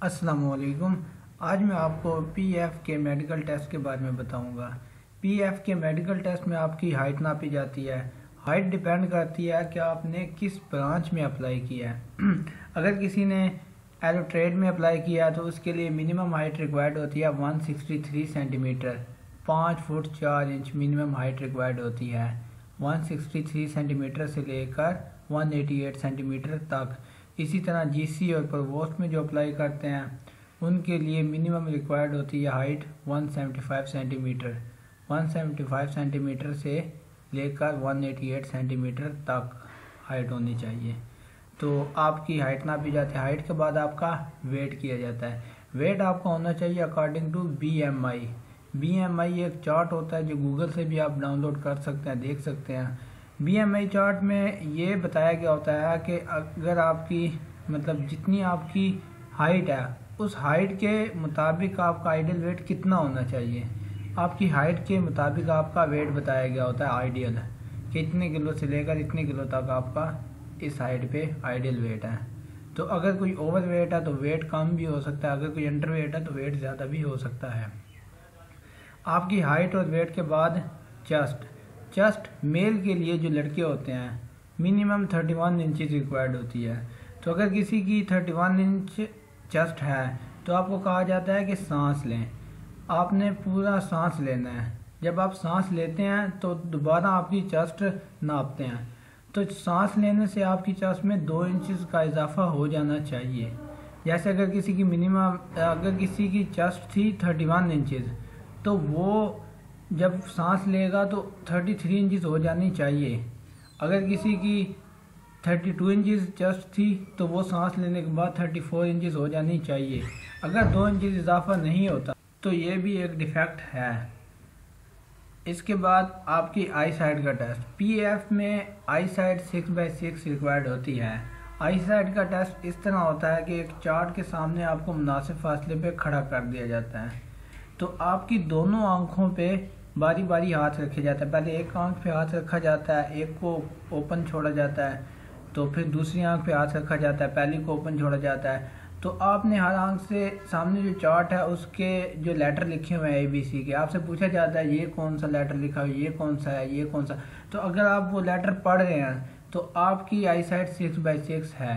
अस्सलामुअलैकुम। आज मैं आपको पीएफ के मेडिकल टेस्ट के बारे में बताऊंगा। पीएफ के मेडिकल टेस्ट में आपकी हाइट नापी जाती है। हाइट डिपेंड करती है कि आपने किस ब्रांच में अप्लाई किया है। अगर किसी ने एरो ट्रेड में अप्लाई किया है तो उसके लिए मिनिमम हाइट रिक्वायर्ड होती है 163 centimetre, 5 foot 4 inch minimum height required होती है। 163 सेंटीमीटर से लेकर 188 सेंटीमीटर तक। इसी तरह जीसी और प्रोवोस्ट में जो अप्लाई करते हैं उनके लिए मिनिमम रिक्वायर्ड होती है हाइट 175 सेंटीमीटर। 175 सेंटीमीटर से लेकर 188 सेंटीमीटर तक हाइट होनी चाहिए। तो आपकी हाइट नापी जाती है। हाइट के बाद आपका वेट किया जाता है। वेट आपका होना चाहिए अकॉर्डिंग टू बीएमआई। बीएमआई एक चार्ट होता है जो गूगल से भी आप डाउनलोड कर सकते हैं, देख सकते हैं। बीएमआई चार्ट में ये बताया गया होता है कि अगर आपकी जितनी आपकी हाइट है उस हाइट के मुताबिक आपका आइडियल वेट कितना होना चाहिए। आपकी हाइट के मुताबिक आपका वेट बताया गया होता है आइडियल, कि इतने किलो से लेकर इतने किलो तक आपका इस हाइट पे आइडियल वेट है। तो अगर कोई ओवर वेट है तो वेट कम भी हो सकता है, अगर कोई अंडर वेट है तो वेट ज़्यादा भी हो सकता है। आपकी हाइट और वेट के बाद चेस्ट मेल के लिए जो लड़के होते हैं मिनिमम 31 इंचज़ रिक्वायर्ड होती है। तो अगर किसी की 31 इंच चेस्ट है तो आपको कहा जाता है कि सांस लें। आपने पूरा सांस लेना है। जब आप सांस लेते हैं तो दोबारा आपकी चेस्ट नापते हैं। तो सांस लेने से आपकी चेस्ट में 2 इंचज़ का इजाफा हो जाना चाहिए। जैसे अगर किसी की चेस्ट थी 31 इंचज़ तो वो जब सांस लेगा तो 33 इंचज़ हो जानी चाहिए। अगर किसी की 32 इंचज़ चेस्ट थी तो वो सांस लेने के बाद 34 इंचज़ हो जानी चाहिए। अगर 2 इंचज़ इजाफा नहीं होता तो ये भी एक डिफेक्ट है। इसके बाद आपकी आई साइड का टेस्ट। पीएफ में आई साइड 6x6 रिक्वायर्ड होती है। आई साइड का टेस्ट इस तरह होता है कि एक चार्ट के सामने आपको मुनासिब फासले पे खड़ा कर दिया जाता है। तो आपकी दोनों आंखों पे बारी बारी हाथ रखे जाता है। पहले एक आंख पे हाथ रखा जाता है, एक को ओपन छोड़ा जाता है, तो फिर दूसरी आंख पे हाथ रखा जाता है, पहली को ओपन छोड़ा जाता है। तो आपने हर आंख से सामने जो चार्ट है उसके जो लेटर लिखे हुए हैं ABC के, आपसे पूछा जाता है ये कौन सा लेटर लिखा है, ये कौन सा है, ये कौन सा। तो अगर आप वो लेटर पढ़ रहे हैं तो आपकी आई साइड 6x6 है।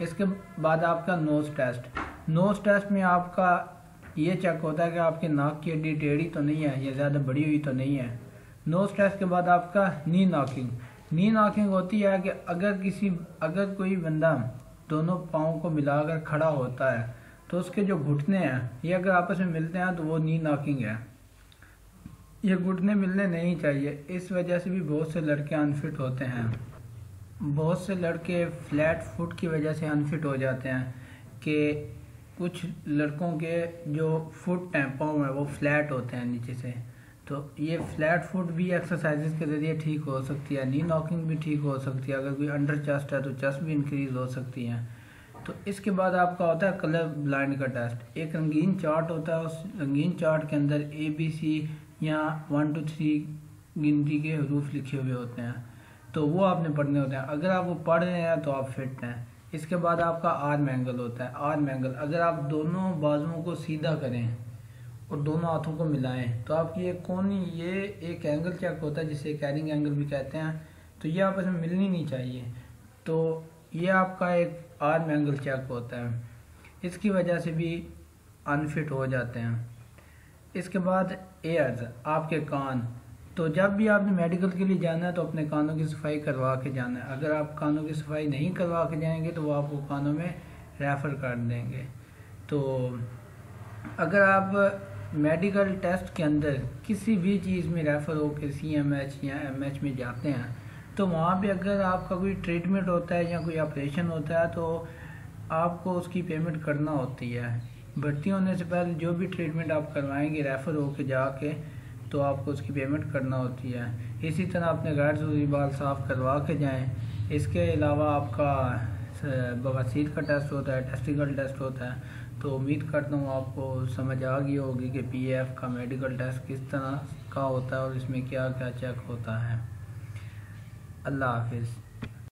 इसके बाद आपका नोज टेस्ट। नोज टेस्ट में आपका ये चेक होता है कि आपके नाक की हड्डी टेढ़ी तो नहीं है या ज़्यादा बड़ी हुई तो नहीं है। नोज टेस्ट के बाद आपका नी नॉकिंग। नी नॉकिंग होती है कि अगर कोई बंदा दोनों पाँव को मिलाकर खड़ा होता है तो उसके जो घुटने हैं ये अगर आपस में मिलते हैं तो वो नी नॉकिंग है। ये घुटने मिलने नहीं चाहिए। इस वजह से भी बहुत से लड़के अनफिट होते हैं। बहुत से लड़के फ्लैट फुट की वजह से अनफिट हो जाते हैं कि कुछ लड़कों के जो फुट हैं, पाँव हैं, वो फ्लैट होते हैं नीचे से। तो ये फ्लैट फुट भी एक्सरसाइजेज के ज़रिए ठीक हो सकती है। नी नॉकिंग भी ठीक हो सकती है। अगर कोई अंडर चेस्ट है तो चेस्ट भी इंक्रीज हो सकती है। तो इसके बाद आपका होता है कलर ब्लाइंड का टेस्ट। एक रंगीन चार्ट होता है, उस रंगीन चार्ट के अंदर ABC या 1 2 3 गिनती के हरूफ लिखे हुए होते हैं, तो वो आपने पढ़ने होते हैं। अगर आप वो पढ़ रहे हैं तो आप फिट हैं। इसके बाद आपका आर्म एंगल होता है। आर्म एंगल, अगर आप दोनों बाजुओं को सीधा करें और दोनों हाथों को मिलाएं तो आपकी ये एक एंगल चेक होता है जिसे कैरिंग एंगल भी कहते हैं। तो ये आपस में मिलनी नहीं चाहिए। तो ये आपका एक आर्म एंगल चेक होता है। इसकी वजह से भी अनफिट हो जाते हैं। इसके बाद एयर्स, आपके कान। तो जब भी आपने मेडिकल के लिए जाना है तो अपने कानों की सफाई करवा के जाना है। अगर आप कानों की सफाई नहीं करवा के जाएंगे तो वो आपको कानों में रेफ़र कर देंगे। तो अगर आप मेडिकल टेस्ट के अंदर किसी भी चीज़ में रेफ़र हो के CMH या MH में जाते हैं तो वहाँ पे अगर आपका कोई ट्रीटमेंट होता है या कोई ऑपरेशन होता है तो आपको उसकी पेमेंट करना होती है। भर्ती होने से पहले जो भी ट्रीटमेंट आप करवाएंगे रेफ़र हो के जाके तो आपको उसकी पेमेंट करना होती है। इसी तरह अपने गैर ज़रूरी बाल साफ़ करवा के जाएं। इसके अलावा आपका बवासीर का टेस्ट होता है, टेस्टिकल टेस्ट होता है। तो उम्मीद करता हूँ आपको समझ आ गई होगी कि पीएफ का मेडिकल टेस्ट किस तरह का होता है और इसमें क्या क्या चेक होता है। अल्लाह हाफिज़।